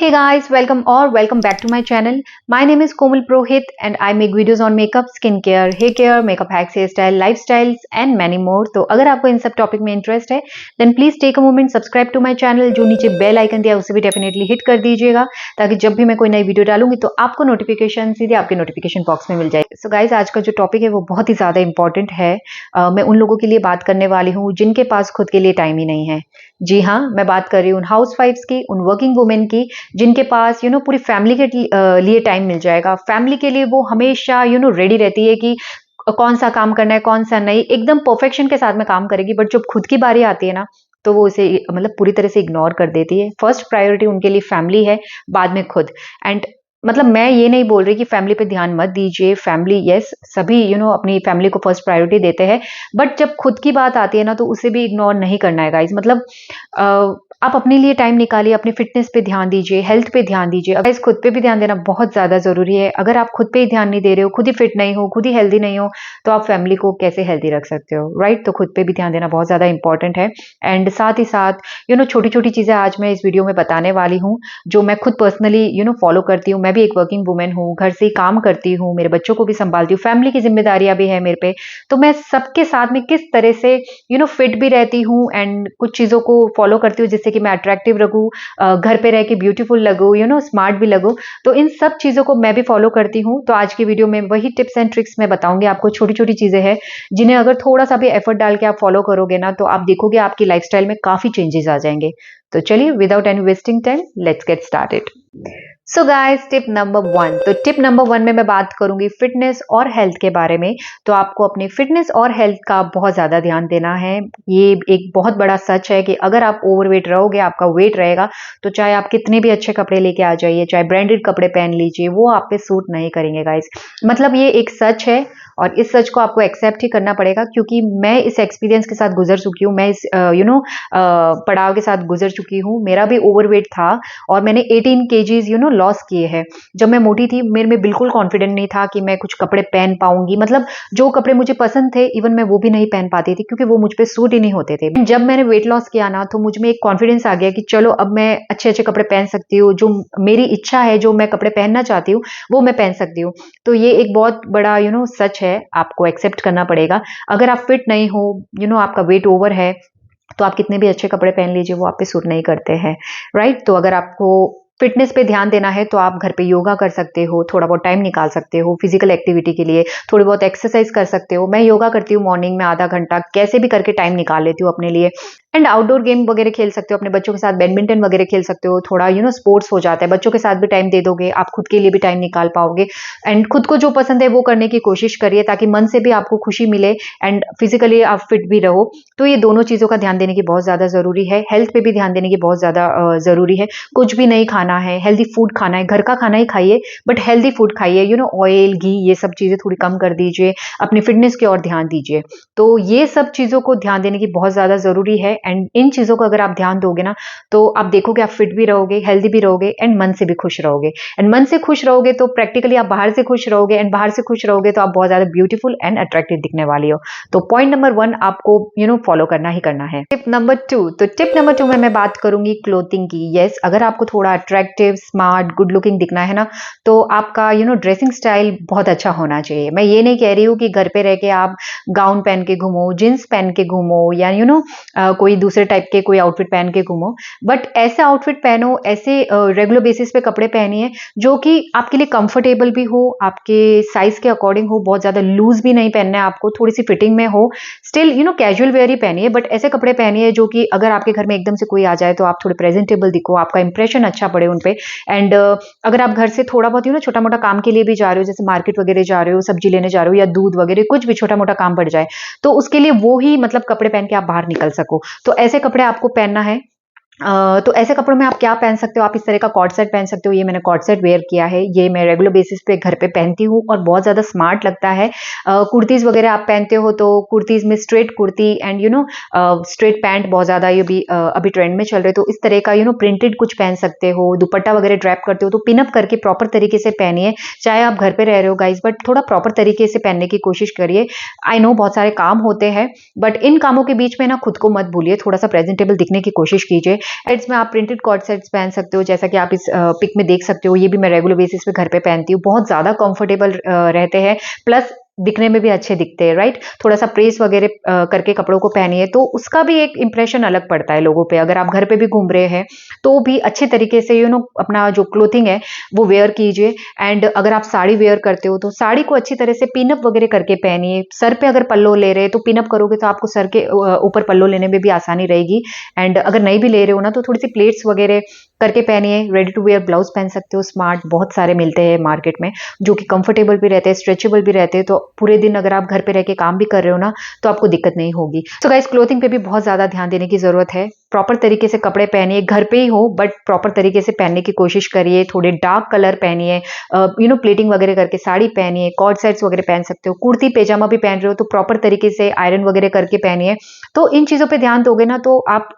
Hey guys, welcome back to my channel. My name is Komal Prohit and I make videos on makeup, skincare, hair care, makeup hacks, hairstyle, lifestyles and many more. तो अगर आपको इन सब topic में interest है then please take a moment subscribe to my channel. जो नीचे bell icon दिया है उसे भी डेफिनेटली हिट कर दीजिएगा ताकि जब भी मैं कोई नई वीडियो डालूंगी तो आपको नोटिफिकेशन सीधे आपके नोटिफिकेशन बॉक्स में मिल जाए। सो गाइज आज का जो टॉपिक है वो बहुत ही ज़्यादा इंपॉर्टेंट है। मैं उन लोगों के लिए बात करने वाली हूँ जिनके पास खुद के लिए टाइम ही नहीं है। जी हाँ, मैं बात कर रही हूँ उन हाउस वाइफ्स की, उन वर्किंग वुमेन की जिनके पास पूरी फैमिली के लिए टाइम मिल जाएगा। फैमिली के लिए वो हमेशा रेडी रहती है कि कौन सा काम करना है कौन सा नहीं, एकदम परफेक्शन के साथ में काम करेगी। बट जब खुद की बारी आती है ना तो वो उसे मतलब पूरी तरह से इग्नोर कर देती है। फर्स्ट प्रायोरिटी उनके लिए फैमिली है, बाद में खुद। एंड मतलब मैं ये नहीं बोल रही कि फैमिली पे ध्यान मत दीजिए, फैमिली यस सभी अपनी फैमिली को फर्स्ट प्रायोरिटी देते हैं, बट जब खुद की बात आती है ना तो उसे भी इग्नोर नहीं करना है गाइस। मतलब आप अपने लिए टाइम निकालिए, अपनी फिटनेस पे ध्यान दीजिए, हेल्थ पे ध्यान दीजिए। गाइस खुद पे भी ध्यान देना बहुत ज्यादा जरूरी है। अगर आप खुद पे ही ध्यान नहीं दे रहे हो, खुद ही फिट नहीं हो, खुद ही हेल्दी नहीं हो, तो आप फैमिली को कैसे हेल्दी रख सकते हो, राइट? तो खुद पे भी ध्यान देना बहुत ज्यादा इंपॉर्टेंट है। एंड साथ ही साथ छोटी छोटी चीजें आज मैं इस वीडियो में बताने वाली हूँ जो मैं खुद पर्सनली फॉलो करती हूँ। मैं भी एक वर्किंग वुमेन हूँ, घर से ही काम करती हूँ, मेरे बच्चों को भी संभालती हूँ, फैमिली की जिम्मेदारियां भी है मेरे पे। तो मैं सबके साथ में किस तरह से फिट भी रहती हूँ एंड कुछ चीजों को फॉलो करती हूँ जिससे कि मैं अट्रैक्टिव लगूँ, घर पे रह के ब्यूटीफुल लगूँ, स्मार्ट भी लगूँ। तो इन सब चीजों को मैं भी फॉलो करती हूँ। तो आज की वीडियो में वही टिप्स एंड ट्रिक्स मैं बताऊंगी आपको। छोटी छोटी चीजें हैं जिन्हें अगर थोड़ा सा भी एफर्ट डाल के आप फॉलो करोगे ना तो आप देखोगे आपकी लाइफस्टाइल में काफी चेंजेस आ जाएंगे। तो चलिए without any wasting time let's get started. So guys tip number 1। तो टिप नंबर 1 में मैं बात करूंगी फिटनेस और हेल्थ के बारे में। तो आपको अपनी फिटनेस और हेल्थ का बहुत ज्यादा ध्यान देना है। ये एक बहुत बड़ा सच है कि अगर आप ओवरवेट रहोगे, आपका वेट रहेगा, तो चाहे आप कितने भी अच्छे कपड़े लेके आ जाइए, चाहे ब्रांडेड कपड़े पहन लीजिए, वो आप पे सूट नहीं करेंगे गाइस। मतलब ये एक सच है और इस सच को आपको एक्सेप्ट ही करना पड़ेगा, क्योंकि मैं इस एक्सपीरियंस के साथ गुजर चुकी हूँ। मैं इस पड़ाव के साथ गुजर चुकी हूँ। मेरा भी ओवरवेट था और मैंने 18 केजीज लॉस किए हैं। जब मैं मोटी थी मेरे में बिल्कुल कॉन्फिडेंट नहीं था कि मैं कुछ कपड़े पहन पाऊंगी। मतलब जो कपड़े मुझे पसंद थे इवन मैं वो भी नहीं पहन पाती थी क्योंकि वो मुझ पे सूट ही नहीं होते थे। जब मैंने वेट लॉस किया ना तो मुझ में एक कॉन्फिडेंस आ गया कि चलो अब मैं अच्छे अच्छे कपड़े पहन सकती हूँ, जो मेरी इच्छा है, जो मैं कपड़े पहनना चाहती हूँ वो मैं पहन सकती हूँ। तो ये एक बहुत बड़ा सच है, आपको एक्सेप्ट करना पड़ेगा। अगर आप फिट नहीं हो, आपका वेट ओवर है, तो आप कितने भी अच्छे कपड़े पहन लीजिए वो आप पे सूट नहीं करते हैं, राइट? तो अगर आपको फिटनेस पे ध्यान देना है तो आप घर पे योगा कर सकते हो, थोड़ा बहुत टाइम निकाल सकते हो फिजिकल एक्टिविटी के लिए, थोड़ी बहुत एक्सरसाइज कर सकते हो। मैं योगा करती हूँ मॉर्निंग में आधा घंटा, कैसे भी करके टाइम निकाल लेती हूँ अपने लिए। एंड आउटडोर गेम वगैरह खेल सकते हो, अपने बच्चों के साथ बैडमिंटन वगैरह खेल सकते हो। थोड़ा स्पोर्ट्स हो जाता है, बच्चों के साथ भी टाइम दे दोगे, आप खुद के लिए भी टाइम निकाल पाओगे। एंड खुद को जो पसंद है वो करने की कोशिश करिए ताकि मन से भी आपको खुशी मिले एंड फिजिकली आप फिट भी रहो। तो ये दोनों चीजों का ध्यान देने की बहुत ज्यादा जरूरी है। हेल्थ पे भी ध्यान देने की बहुत ज्यादा जरूरी है। कुछ भी नहीं खाना है, हेल्दी फूड खाना है, घर का खाना ही खाइए बट हेल्दी फूड खाइए। ऑयल घी ये सब चीजें थोड़ी कम कर दीजिए, अपनी फिटनेस की ओर ध्यान दीजिए। तो ये सब चीजों को ध्यान देने की बहुत ज्यादा जरूरी है। एंड इन चीजों को अगर आप ध्यान दोगे ना तो आप देखोगे आप फिट भी रहोगे, हेल्दी भी रहोगे एंड मन से भी खुश रहोगे। एंड मन से खुश रहोगे तो प्रैक्टिकली आप बाहर से खुश रहोगे एंड बाहर से खुश रहोगे तो आप बहुत ज्यादा ब्यूटीफुल एंड अट्रैक्टिव दिखने वाली हो। तो पॉइंट नंबर 1 आपको फॉलो करना ही करना है। Tip number 2। तो टिप नंबर 2 में मैं बात करूंगी क्लोथिंग की। यस, अगर आपको थोड़ा अट्रैक्टिव, स्मार्ट, गुड लुकिंग दिखना है ना तो आपका ड्रेसिंग स्टाइल बहुत अच्छा होना चाहिए। मैं ये नहीं कह रही हूँ कि घर पे रह के आप गाउन पहन के घूमो, जींस पहन के घूमो या कोई दूसरे टाइप के कोई आउटफिट पहन के घूमो, बट ऐसे आउटफिट पहनो, ऐसे रेगुलर बेसिस पे कपड़े पहनिए जो कि आपके लिए कंफर्टेबल भी हो, आपके साइज के अकॉर्डिंग हो। बहुत ज्यादा लूज भी नहीं पहनना है आपको, थोड़ी सी फिटिंग में हो। स्टिल कैजुअल वेयर ही पहनिए बट ऐसे कपड़े पहनिए जो कि अगर आपके घर में एकदम से कोई आ जाए तो आप थोड़े प्रेजेंटेबल दिखो, आपका इंप्रेशन अच्छा पड़े उनपे। एंड अगर आप घर से थोड़ा बहुत छोटा मोटा काम के लिए भी जा रहे हो, जैसे मार्केट वगैरह जा रहे हो, सब्जी लेने जा रहे हो या दूध वगैरह कुछ भी छोटा मोटा काम पड़ जाए, तो उसके लिए वो ही मतलब कपड़े पहन के आप बाहर निकल सको, तो ऐसे कपड़े आपको पहनना है। तो ऐसे कपड़ों में आप क्या पहन सकते हो? आप इस तरह का कॉर्ड सेट पहन सकते हो। ये मैंने कॉर्ड सेट वेयर किया है, ये मैं रेगुलर बेसिस पे घर पे पहनती हूँ और बहुत ज्यादा स्मार्ट लगता है। कुर्तीज वगैरह आप पहनते हो तो कुर्तीज में straight kurti and straight pant बहुत ज्यादा ये भी अभी ट्रेंड में चल रहे, तो इस तरह का प्रिंटेड कुछ पहन सकते हो। दुपट्टा वगैरह ड्रैप करते हो तो पिनअप करके प्रॉपर तरीके से पहनिए, चाहे आप घर पे रह रहे हो गाइज, बट थोड़ा प्रॉपर तरीके से पहनने की कोशिश करिए। आई नो बहुत सारे काम होते हैं बट इन कामों के बीच में ना खुद को मत भूलिए, थोड़ा सा प्रेजेंटेबल दिखने की कोशिश कीजिए। सेट्स में आप प्रिंटेड कॉर्ड सेट्स पहन सकते हो, जैसा कि आप इस पिक में देख सकते हो। ये भी मैं रेगुलर बेसिस पे घर पे पहनती हूँ, बहुत ज़्यादा कंफर्टेबल रहते हैं, प्लस दिखने में भी अच्छे दिखते हैं, राइट। थोड़ा सा प्रेस वगैरह करके कपड़ों को पहनिए तो उसका भी एक इंप्रेशन अलग पड़ता है लोगों पे। अगर आप घर पे भी घूम रहे हैं तो भी अच्छे तरीके से अपना जो क्लोथिंग है वो वेयर कीजिए। एंड अगर आप साड़ी वेयर करते हो तो साड़ी को अच्छी तरह से पिनअप वगैरह करके पहनिए। सर पे अगर पल्लो ले रहे हैं तो पिनअप करोगे तो आपको सर के ऊपर पल्लो लेने में भी आसानी रहेगी। एंड अगर नहीं भी ले रहे हो ना तो थोड़ी सी प्लेट्स वगैरह करके पहनिए। रेडी टू वेयर ब्लाउज पहन सकते हो, स्मार्ट बहुत सारे मिलते हैं मार्केट में जो कि कंफर्टेबल भी रहते हैं, स्ट्रेचेबल भी रहते हैं। तो पूरे दिन अगर आप घर पे रह के काम भी कर रहे हो ना तो आपको दिक्कत नहीं होगी। सो गाइस, क्लोथिंग पे भी बहुत ज्यादा ध्यान देने की जरूरत है। प्रॉपर तरीके से कपड़े पहनिए, घर पे ही हो बट प्रॉपर तरीके से पहनने की कोशिश करिए। थोड़े डार्क कलर पहनिए, प्लेटिंग वगैरह करके साड़ी पहनिए, कॉर्ड सेट्स वगैरह पहन सकते हो। कुर्ती पैजामा भी पहन रहे हो तो प्रॉपर तरीके से आयरन वगैरह करके पहनिए। तो इन चीजों पे ध्यान दोगे ना तो आप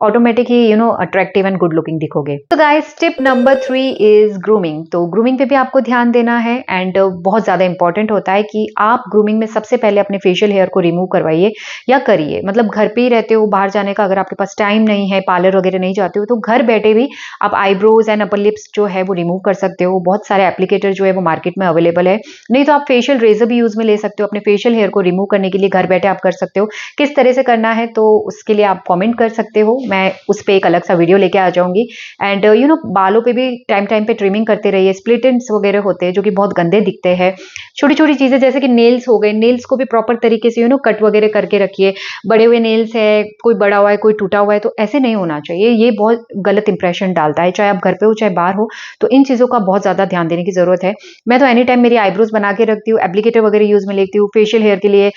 ऑटोमेटिक ही अट्रैक्टिव एंड गुड लुकिंग दिखोगे। तो guys, tip number 3 is grooming. तो ग्रूमिंग पे भी आपको ध्यान देना है एंड बहुत ज्यादा इंपॉर्टेंट होता है कि आप ग्रूमिंग में सबसे पहले अपने फेशियल हेयर को रिमूव करवाइए या करिए। मतलब घर पे ही रहते हो, बाहर जाने का अगर आपके पास टाइम नहीं है, पार्लर वगैरह नहीं जाते हो तो घर बैठे भी आप आईब्रोज एंड अपर लिप्स जो है वो रिमूव कर सकते हो। बहुत सारे एप्लीकेटर जो है वो मार्केट में अवेलेबल है। नहीं तो आप फेशियल रेजर भी यूज में ले सकते हो अपने फेशियल हेयर को रिमूव करने के लिए। घर बैठे आप कर सकते हो। किस तरह से करना है तो उसके लिए आप कमेंट कर सकते हो, मैं उस पे एक अलग सा वीडियो लेके आ जाऊंगी। एंड बालों पे भी टाइम टाइम पे ट्रिमिंग करते रहिए। स्प्लिट एंड्स वगैरह होते हैं जो कि बहुत गंदे दिखते हैं। छोटी छोटी चीजें जैसे कि नेल्स हो गए, नेल्स को भी प्रॉपर तरीके से कट वगैरह करके रखिए। बड़े हुए नेल्स है, कोई बड़ा हुआ है कोई टूटा हुआ है तो ऐसे नहीं होना चाहिए। ये बहुत गलत इंप्रेशन डालता है, चाहे आप घर पे हो चाहे बाहर हो। तो इन चीजों का बहुत ज्यादा ध्यान देने की जरूरत है। मैं तो एनी टाइम मेरी आईब्रोज बना के रखती हूँ, एप्लीकेटर वगैरह यूज में लेती हूँ। फेशियल हेयर के लिए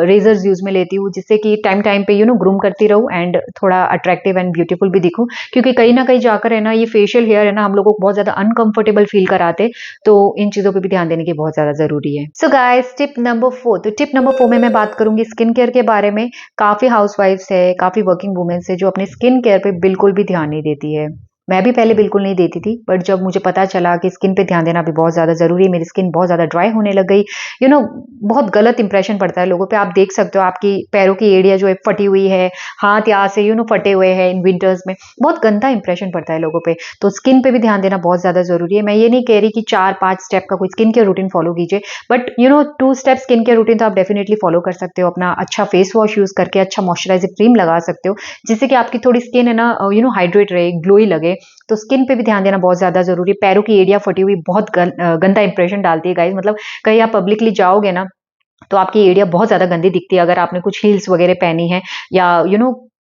रेजर्स यूज में लेती हूँ, जिससे कि टाइम टाइम पे ग्रूम करती रहूं एंड थोड़ा अट्रैक्टिव एंड ब्यूटीफुल भी दिखूं। क्योंकि कहीं ना कहीं जाकर है ना ये फेशियल हेयर है ना हम लोगों को बहुत ज्यादा अनकंफर्टेबल फील कराते। तो इन चीजों पे भी ध्यान देने की बहुत ज्यादा जरूरी है। So guys, tip number 4। तो टिप नंबर 4 में मैं बात करूंगी स्किन केयर के बारे में। काफी हाउसवाइफ्स है, काफी वर्किंग वुमेन्स है जो अपने स्किन केयर पे बिल्कुल भी ध्यान नहीं देती है। मैं भी पहले बिल्कुल नहीं देती थी, बट जब मुझे पता चला कि स्किन पे ध्यान देना भी बहुत ज्यादा जरूरी है, मेरी स्किन बहुत ज्यादा ड्राई होने लग गई। बहुत गलत इंप्रेशन पड़ता है लोगों पे। आप देख सकते हो आपकी पैरों की एरिया जो है फटी हुई है, हाथ यहाँ से फटे हुए हैं इन विंटर्स में। बहुत गंदा इंप्रेशन पड़ता है लोगों पे। तो स्किन पे भी ध्यान देना बहुत ज्यादा जरूरी है। मैं ये नहीं कह रही कि 4-5 स्टेप का कोई स्किन केयर रूटीन फॉलो कीजिए, but 2 step skin care routine तो आप डेफिनेटली फॉलो कर सकते हो। अपना अच्छा फेस वॉश यूज करके अच्छा मॉइस्चराइजिंग क्रीम लगा सकते हो, जिससे कि आपकी थोड़ी स्किन है ना हाइड्रेट रहे, ग्लोई लगे। तो स्किन पे भी ध्यान देना बहुत ज्यादा जरूरी है। पैरों की एरिया फटी हुई बहुत गंदा इंप्रेशन डालती है गाइस। मतलब कहीं आप पब्लिकली जाओगे ना तो आपकी एरिया बहुत ज्यादा गंदी दिखती है। अगर आपने कुछ हील्स वगैरह पहनी है या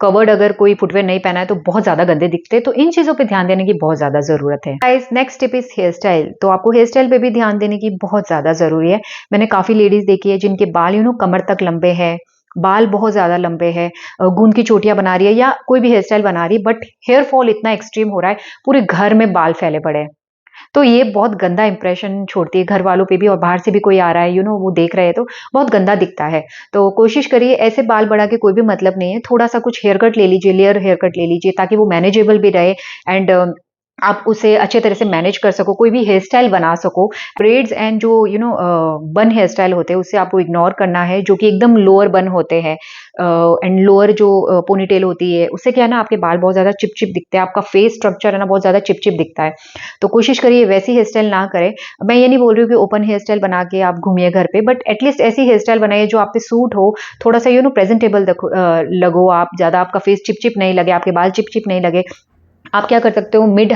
कवर्ड अगर कोई फुटवेयर नहीं पहना है तो बहुत ज्यादा गंदे दिखते हैं। तो इन चीजों पे ध्यान देने की बहुत ज्यादा जरूरत है। Guys, next tip is here style. तो आपको हेयर स्टाइल पे भी ध्यान देने की बहुत ज्यादा जरूरी है। मैंने काफी लेडीज देखी है जिनके बाल कमर तक लंबे हैं, बाल बहुत ज्यादा लंबे हैं, गूंद की चोटियां बना रही है या कोई भी हेयर स्टाइल बना रही है, बट हेयर फॉल इतना एक्सट्रीम हो रहा है, पूरे घर में बाल फैले पड़े हैं। तो ये बहुत गंदा इंप्रेशन छोड़ती है घर वालों पे भी, और बाहर से भी कोई आ रहा है वो देख रहे हैं तो बहुत गंदा दिखता है। तो कोशिश करिए, ऐसे बाल बढ़ा के कोई भी मतलब नहीं है। थोड़ा सा कुछ हेयर कट ले लीजिए, लेयर हेयर कट ले लीजिए, ताकि वो मैनेजेबल भी रहे एंड आप उसे अच्छे तरह से मैनेज कर सको, कोई भी हेयर स्टाइल बना सको। ब्रेड्स एंड जो बन हेयर स्टाइल होते हैं उससे आपको इग्नोर करना है, जो कि एकदम लोअर बन होते हैं। एंड लोअर जो पोनीटेल होती है उससे क्या है ना आपके बाल बहुत ज्यादा चिपचिप दिखते हैं, आपका फेस स्ट्रक्चर है ना बहुत ज्यादा चिपचिप दिखता है। तो कोशिश करिए वैसी हेयर स्टाइल ना करें। मैं ये नहीं बोल रही हूँ कि ओपन हेयर स्टाइल बना के आप घूमिए घर पे, बट एटलीस्ट ऐसी हेयर स्टाइल बनाइए जो आप पे सूट हो, थोड़ा सा प्रेजेंटेबल लगो आप, ज्यादा आपका फेस चिपचिप नहीं लगे, आपके बाल चिपचिप नहीं लगे। आप क्या कर सकते हो, मिड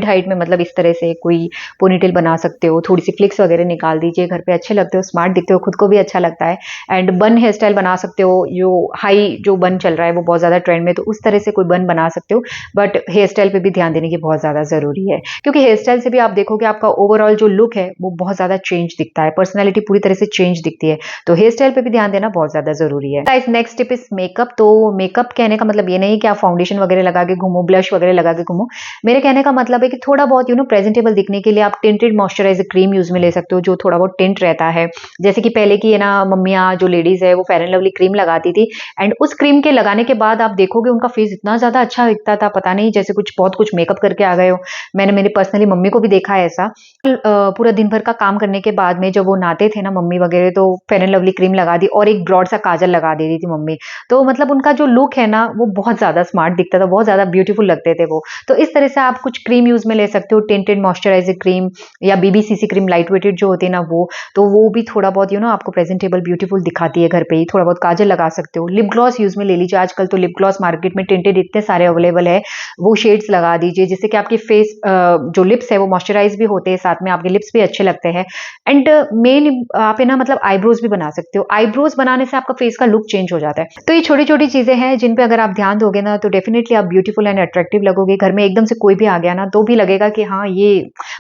हाइट में मतलब इस तरह से कोई पोनीटेल बना सकते हो, थोड़ी सी फ्लिक्स वगैरह निकाल दीजिए, घर पे अच्छे लगते हो, स्मार्ट दिखते हो, खुद को भी अच्छा लगता है। एंड बन हेयर स्टाइल बना सकते हो, जो बन चल रहा है वो बहुत ज्यादा ट्रेंड में, तो उस तरह से कोई बन बना सकते हो। बट हेयर स्टाइल पे भी ध्यान देने की बहुत ज्यादा जरूरी है, क्योंकि हेयर स्टाइल से भी आप देखोगे आपका ओवरऑल जो लुक है वो बहुत ज्यादा चेंज दिखता है, पर्सनैलिटी पूरी तरह से चेंज दिखती है। तो हेयर स्टाइल पे भी ध्यान देना बहुत ज्यादा जरूरी है। Guys, next tip is makeup. तो मेकअप कहने का मतलब ये नहीं कि आप फाउंडेशन वगैरह लगा के घूमो, ब्लश वगैरह लगा के घूमो। मेरे कहने का मतलब है कि थोड़ा बहुत प्रेजेंटेबल दिखने के लिए आप टिंटेड मॉइस्चराइजर क्रीम यूज में ले सकते हो, जो थोड़ा बहुत टिंट रहता है। जैसे कि पहले की है ना मम्मियाँ जो लेडीज है वो फेयर एंड लवली क्रीम लगाती थी, एंड उस क्रीम के लगाने के बाद आप देखोगे उनका फेस इतना ज्यादा अच्छा दिखता था, पता नहीं जैसे बहुत कुछ मेकअप करके आ गए हो। मैंने मेरी पर्सनली मम्मी को भी देखा है ऐसा। पूरा दिन भर का काम करने के बाद में जब वो नहाते थे ना मम्मी वगैरह, तो फेयर एंड लवली क्रीम लगा दी और एक ब्रॉड सा काजल लगा देती थी मम्मी। तो मतलब उनका जो लुक है ना वो बहुत ज्यादा स्मार्ट दिखता था, बहुत ज्यादा ब्यूटीफुल लगते थे वो। तो इस तरह से आप कुछ क्रीम यूज में ले सकते हो, टिंटेड मॉइस्चराइजर क्रीम या बीबीसीसी क्रीम लाइट वेटेड जो होती है ना वो। तो वो भी थोड़ा बहुत आपको प्रेजेंटेबल ब्यूटीफुल दिखाती है घर पे ही। थोड़ा बहुत काजल लगा सकते हो। लिप ग्लॉस यूज में ले लीजिए, आजकल तो लिप ग्लॉस मार्केट में टिंटेड इतने सारे अवेलेबल है, वो शेड्स लगा दीजिए जिससे कि आपकी फेस जो लिप्स है वो मॉइस्चराइज भी होते हैं, साथ में आपके लिप्स भी अच्छे लगते हैं। एंड मेन आप है ना मतलब आईब्रोज भी बना सकते हो। आईब्रोज बनाने से आपका फेस का लुक चेंज हो जाता है। तो ये छोटी छोटी चीजें हैं जिन पे अगर आप ध्यान दोगे ना तो डेफिनेटली आप ब्यूटीफुल एंड अट्रैक्टिव लगोगे। घर में एकदम से कोई भी आ गया ना तो भी लगेगा कि हाँ ये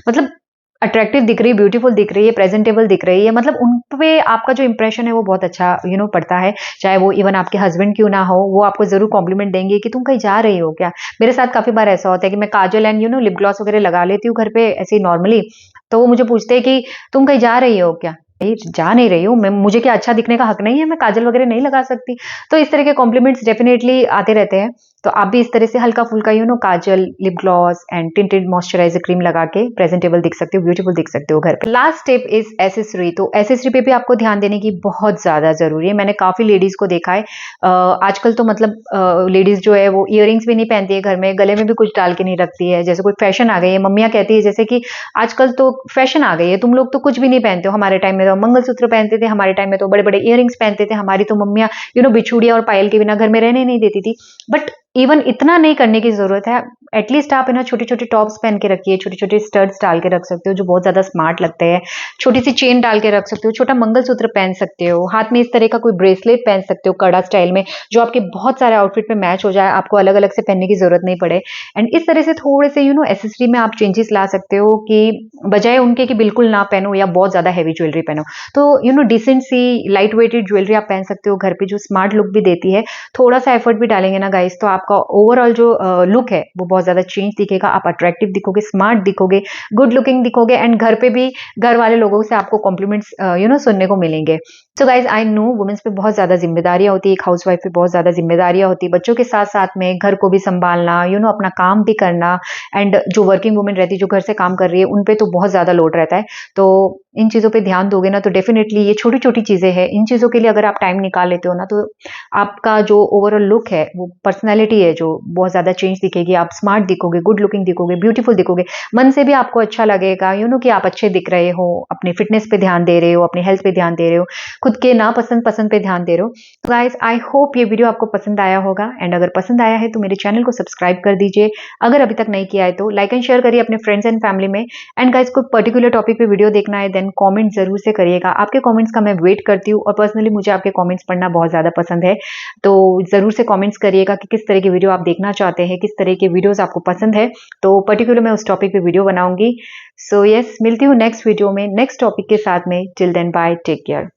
मतलब अट्रैक्टिव दिख रही है, ब्यूटीफुल दिख रही है, प्रेजेंटेबल दिख रही है। मतलब उन पे आपका जो इंप्रेशन है वो बहुत अच्छा पड़ता है। चाहे वो इवन आपके हस्बैंड क्यों ना हो, वो आपको जरूर कॉम्प्लीमेंट देंगे कि तुम कहीं जा रही हो क्या। मेरे साथ काफी बार ऐसा होता है कि मैं काजल एंड लिप ग्लॉस वगैरह लगा लेती हूँ घर पे ऐसे ही नॉर्मली, तो वो मुझे पूछते हैं कि तुम कहीं जा रही हो क्या। भाई जा नहीं रही हूँ मैं, मुझे क्या अच्छा दिखने का हक नहीं है, मैं काजल वगैरह नहीं लगा सकती। तो इस तरह के कॉम्प्लीमेंट्स डेफिनेटली आते रहते हैं। तो आप भी इस तरह से हल्का फुल्का काजल, lip gloss and tinted moisturiser cream लगा के प्रेजेंटेबल दिख सकते हो, ब्यूटीफुल दिख सकते हो घर पे। Last step is accessory. तो एसेसरी पे भी आपको ध्यान देने की बहुत ज्यादा जरूरी है। मैंने काफी लेडीज को देखा है आजकल तो मतलब लेडीज जो है वो इयररिंग्स भी नहीं पहनती है घर में, गले में भी कुछ डाल के नहीं रखती है। जैसे कोई फैशन आ गई है, मम्मियाँ कहती है जैसे कि आजकल तो फैशन आ गई है, तुम लोग तो कुछ भी नहीं पहनते हो। हमारे टाइम में तो मंगलसूत्र पहनते थे, हमारे टाइम में तो बड़े बड़े इयररिंग्स पहनते थे, हमारी तो मम्मियाँ बिछुड़िया और पायल के बिना घर में रहने नहीं देती थी। बट इवन इतना नहीं करने की जरूरत है। एटलीस्ट आप छोटे छोटे टॉप्स पहन के रखिए, छोटे छोटे स्टड्स डाल के रख सकते हो जो बहुत ज्यादा स्मार्ट लगते हैं। छोटी सी चेन डाल के रख सकते हो, छोटा मंगलसूत्र पहन सकते हो, हाथ में इस तरह का कोई ब्रेसलेट पहन सकते हो कड़ा स्टाइल में, जो आपके बहुत सारे आउटफिट में मैच हो जाए, आपको अलग अलग से पहनने की जरूरत नहीं पड़े। एंड इस तरह से थोड़े से एसेसरी में आप चेंजेस ला सकते हो कि बजाय उनके कि बिल्कुल ना पहनो या बहुत ज्यादा हैवी ज्वेलरी पहनो, तो डिसेंट सी लाइट वेटेड ज्वेलरी आप पहन सकते हो घर पे, जो स्मार्ट लुक भी देती है। थोड़ा सा एफर्ट भी डालेंगे ना गाइस तो आपका ओवरऑल जो लुक है वो बहुत ज्यादा चेंज दिखेगा। आप अट्रैक्टिव दिखोगे, स्मार्ट दिखोगे, गुड लुकिंग दिखोगे, एंड घर पे भी घर वाले लोगों से आपको कॉम्प्लीमेंट्स सुनने को मिलेंगे। So guys I know women's पे बहुत ज्यादा जिम्मेदारियां होती है, एक हाउस वाइफ पे बहुत ज्यादा जिम्मेदारियां होती है, बच्चों के साथ साथ में घर को भी संभालना, अपना काम भी करना। एंड जो वर्किंग वुमेन रहती है जो घर से काम कर रही है उन पे तो बहुत ज्यादा लोड रहता है। तो इन चीजों पे ध्यान दोगे ना तो डेफिनेटली ये छोटी छोटी चीजें हैं, इन चीजों के लिए अगर आप टाइम निकाल लेते हो ना तो आपका जो ओवरऑल लुक है, वो पर्सनैलिटी है जो बहुत ज्यादा चेंज दिखेगी। आप स्मार्ट दिखोगे, गुड लुकिंग दिखोगे, ब्यूटीफुल दिखोगे, मन से भी आपको अच्छा लगेगा कि आप अच्छे दिख रहे हो, अपने फिटनेस पे ध्यान दे रहे हो, अपनी हेल्थ पे ध्यान दे रहे हो, खुद के ना पसंद पे ध्यान दे रहे हो। तो गाइस आई होप ये वीडियो आपको पसंद आया होगा, एंड अगर पसंद आया है तो मेरे चैनल को सब्सक्राइब कर दीजिए। अगर अभी तक नहीं किया है तो लाइक एंड शेयर करिए अपने फ्रेंड्स एंड फैमिली में। एंड गाइस कोई पर्टिकुलर टॉपिक पे वीडियो देखना है देन कमेंट जरूर से करिएगा। आपके कमेंट्स का मैं वेट करती हूँ, और पर्सनली मुझे आपके कमेंट्स पढ़ना बहुत ज्यादा पसंद है। तो जरूर से कमेंट्स करिएगा कि किस तरह की वीडियो आप देखना चाहते हैं, किस तरह के वीडियोस आपको पसंद है, तो पर्टिकुलर मैं उस टॉपिक पे वीडियो बनाऊंगी। सो यस, मिलती हूँ नेक्स्ट वीडियो में नेक्स्ट टॉपिक के साथ में। Till then bye, take care.